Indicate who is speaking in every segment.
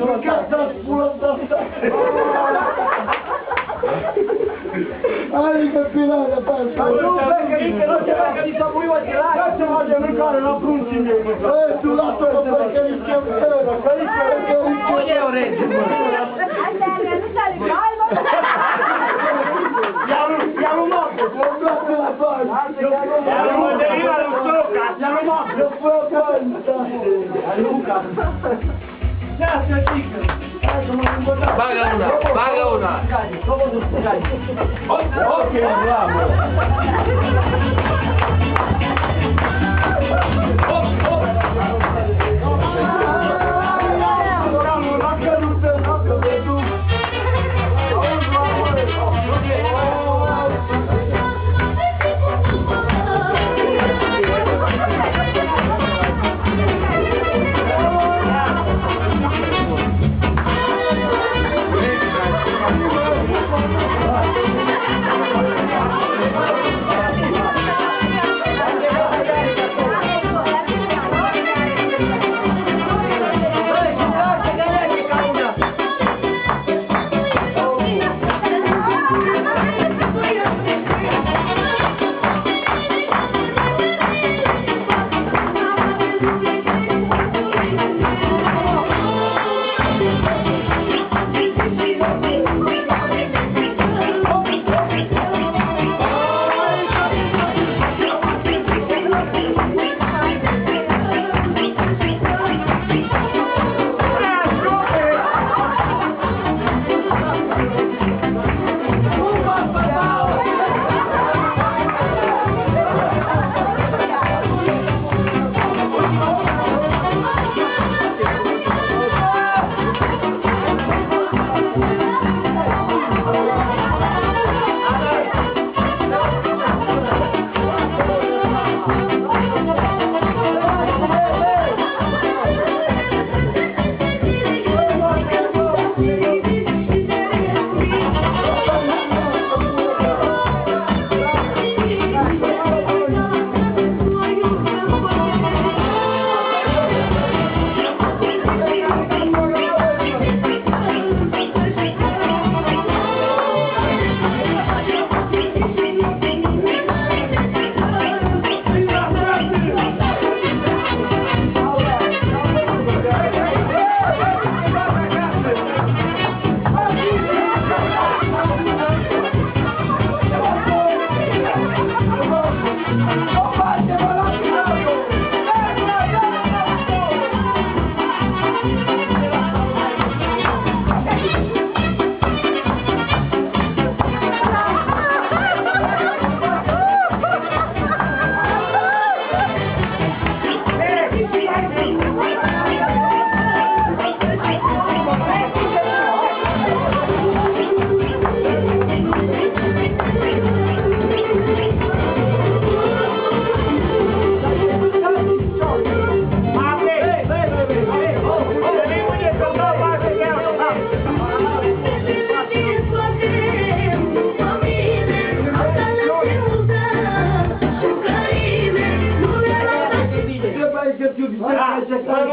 Speaker 1: Mâncați-o, spulă-ți asta! Hai că pilare, pe-asta!
Speaker 2: Nu, Becărică, nu te Becărică, să pui o tirare!
Speaker 1: Ce face mâncare la pruncii mei? Băi, tu lasă-mă, Becărică, Becărică!
Speaker 2: Unde e o rege, mă?
Speaker 3: Asta e renuța lui Calvă!
Speaker 2: Ia-l noapte!
Speaker 1: Mă place la bani!
Speaker 2: Ia-l mădărina lui Soca! Ia-l noapte!
Speaker 1: Eu fără bani, da!
Speaker 2: Luca! Ia să cică! Hai să mă îmbătați!
Speaker 4: Bagă una, bagă una!
Speaker 1: Ok, bravo!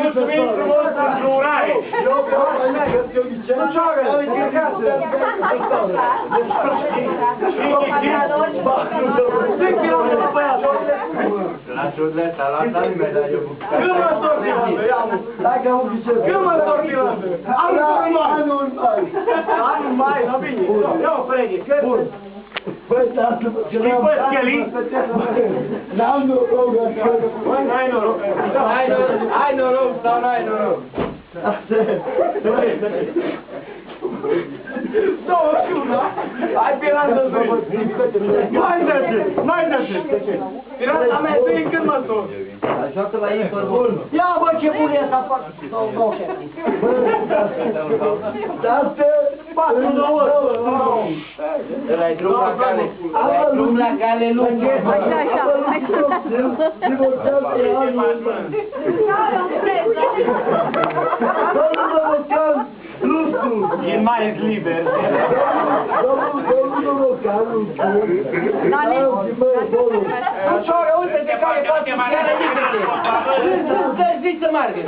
Speaker 2: Mulțumim frumos pentru urare!
Speaker 4: La ciudleta, la tali medaglie bucate.
Speaker 2: Când mă întorc din Londra? Când mă întorc din Londra? Anul mai, la bine. Ia o frege, că...
Speaker 1: Băi, lasă-mă, că n-am... N-am noroc, așa.
Speaker 2: Băi, n-ai noroc.
Speaker 4: Ai noroc sau n-ai noroc?
Speaker 1: Asta e.
Speaker 2: Două și una. Hai pe la dăzui. Mai dăzi. Pirata mea, zi când mă întorc.
Speaker 4: Ajută la ei, pe bun.
Speaker 2: Ia bă, ce bun e să fac.
Speaker 1: Asta e.
Speaker 2: 4-2.
Speaker 4: Ăla-i drum la cale. Ăla-i drum la cale lungă.
Speaker 2: E mai liber.
Speaker 1: Domnul Noroca,
Speaker 2: Ușoară, uite-te care faci cu chiar ridică-te! Zici să meargă!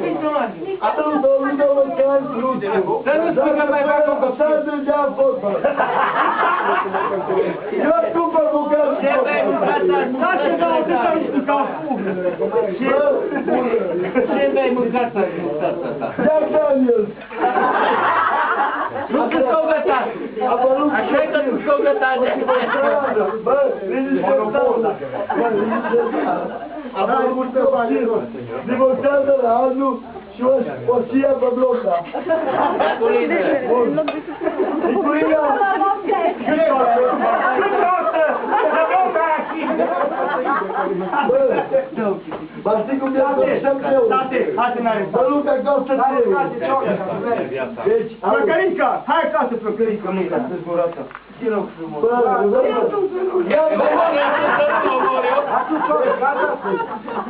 Speaker 2: Zici să meargă! Să nu spui că mai fac un copil!
Speaker 1: Eu cumpăr bucăți!
Speaker 2: Ce vrei mâncat azi? Ce vrei mâncat azi?
Speaker 1: Jack Daniels!
Speaker 2: Nu că s-au gătat! Așa-i că nu s-au gătat de
Speaker 1: Bă, divorțează la anul și o să ia pe bloc, da. Nicurina! Bă, știi cum e 7 euro? Bă, Luca, costă 3 euro. Deci,
Speaker 2: Flăcărica! Hai acasă, Flăcărica! Luca, să-ți gurată! Te rog frumos!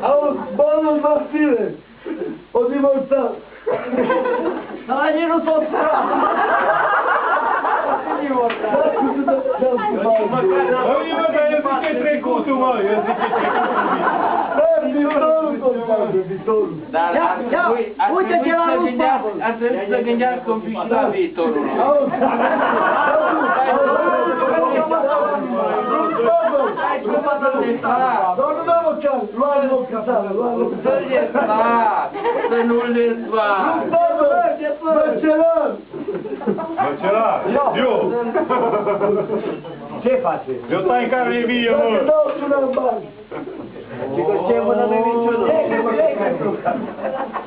Speaker 1: Auzi, banul Vasile! O divorțat!
Speaker 2: Dar ei nu s-o țărat!
Speaker 5: Uite-mă că el zice trecutul, mă, el zice trecutul.
Speaker 1: Viitorul contează, viitorul.
Speaker 4: Dar
Speaker 2: Uite-te la lui Pavel!
Speaker 4: ar trebui să gândească un pic și la viitorul.
Speaker 1: Auzi! Doamne, Mocan, luați Mocan, luați
Speaker 4: Să le fac, să nu le fac.
Speaker 1: Măcelar!
Speaker 5: Măcelar, eu.
Speaker 2: Ce face?
Speaker 5: Eu tai carne vie,
Speaker 1: Dacă
Speaker 5: mă.
Speaker 1: dau sună în bani!
Speaker 2: Ce mână de minciună?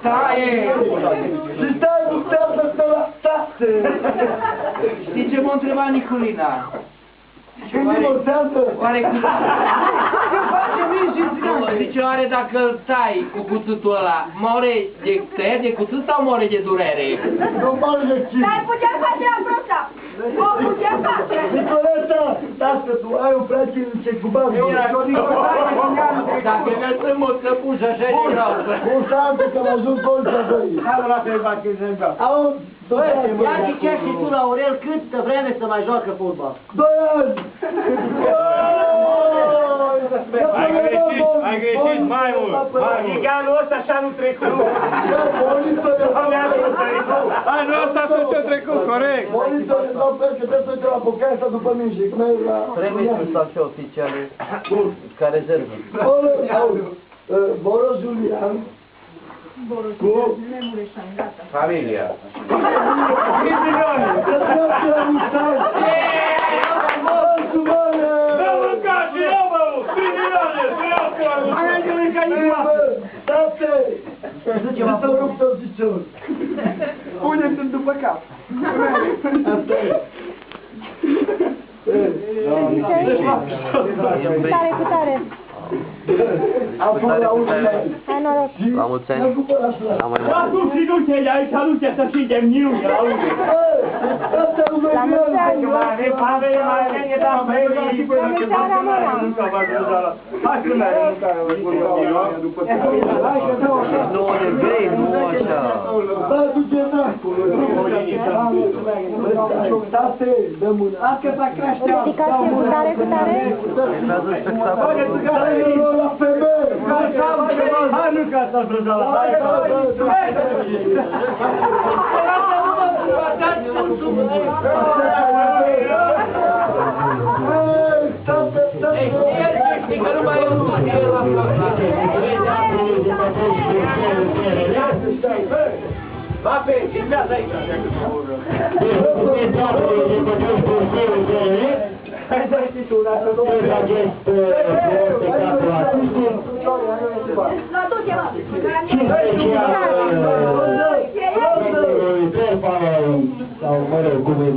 Speaker 2: Taie!
Speaker 1: Și stai butează pe la taxe!
Speaker 4: Știi ce m-a întrebat Niculina?
Speaker 1: Când divorțează?
Speaker 4: Oare cu... Ce face minși? Zice, oare dacă îl tai cu cuțutul ăla, moare de tăiat de cuțut sau moare de durere?
Speaker 1: Nu mare de chim!
Speaker 3: Dar putem face la prosta! O putem face!
Speaker 1: Nicoleta, lasă tu, ai un frate ce cu bani!
Speaker 4: Dacă mi-a să mă căpuș așa de grau.
Speaker 1: Bun santă că mă ajung colța doi!
Speaker 2: Hai la să-i fac exemplu.
Speaker 1: Auzi, 2 ani!
Speaker 6: Ia chiar și tu, Aurel, câtă vreme să mai joacă fotbal?
Speaker 1: 2 ani!
Speaker 5: Ai greșit mai mult, mai mult.
Speaker 2: Anul ăsta și anul trecut.
Speaker 5: Anul ăsta s-a trecut, corect.
Speaker 1: Monitor, dau pe că trebuie să duce la Bucarea după mine și cum e la...
Speaker 6: Trebuie să și oficiale ca rezervă.
Speaker 1: Boro Julian. Cu...
Speaker 4: Familia.
Speaker 1: 3 milioane!
Speaker 5: N-am mâncat și eu, mă, 3 milioane, să iau că am mâncat.
Speaker 2: Hai că mânca inima.
Speaker 1: Tate! Ce să rup să zice eu?
Speaker 2: Pune-te după cap.
Speaker 3: Tare cu tare!
Speaker 1: Am fost la ultima.
Speaker 3: Hai noroc!
Speaker 6: La mulți ani. La mai
Speaker 2: Da, tu și nu te iai, să nu te să și de mniu, auzi.
Speaker 3: La mulți ani!
Speaker 2: Mai Pavel, mai vine, da, mai vine.
Speaker 3: La mulți ani, Ramona!
Speaker 2: Hai că mai mâncare, după ce. Hai că dă-o așa.
Speaker 6: Nu de grei, nu așa.
Speaker 1: Da, du-te dracului! Tate, dă mâna!
Speaker 2: Asta s-a crește.
Speaker 3: Dedicație cu tare cu tare!
Speaker 6: Urmează spectacolul.
Speaker 1: La femeie!
Speaker 2: Hai, nu ca să-l brăzala. Hai,
Speaker 4: Știi că nu mai e un studiu la
Speaker 2: Vape, filmează aici. Hai să știi tu, dacă nu
Speaker 3: La tot e, mă!
Speaker 1: Sau, mă rog, cum e,